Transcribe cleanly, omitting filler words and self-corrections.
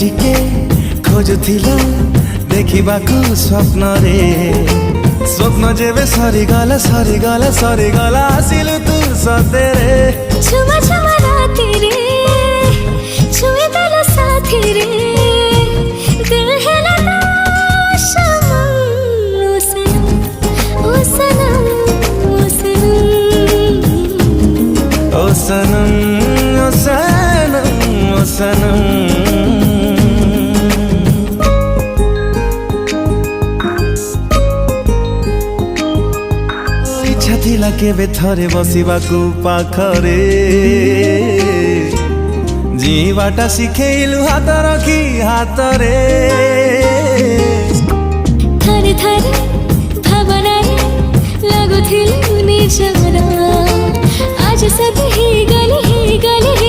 टिके खोजुथिला देखिबाकू स्वप्न रे स्वप्न जेबे सरीगला सरीगला सरीगला आसिलु तू सतेरे छुमा छुमा राती रे छुए देला साथी रे दिल है लगा शमम ओ सनम ओ सनम ओ सनम ओ सनम ओ सनम ओ सनम थिला केबे थरे बसिबाकू पाखरे जीवाटा शिखेलु हात रखी हातरे थरे थरे भावनारे लागुथिलु निजरा आज सब ही गले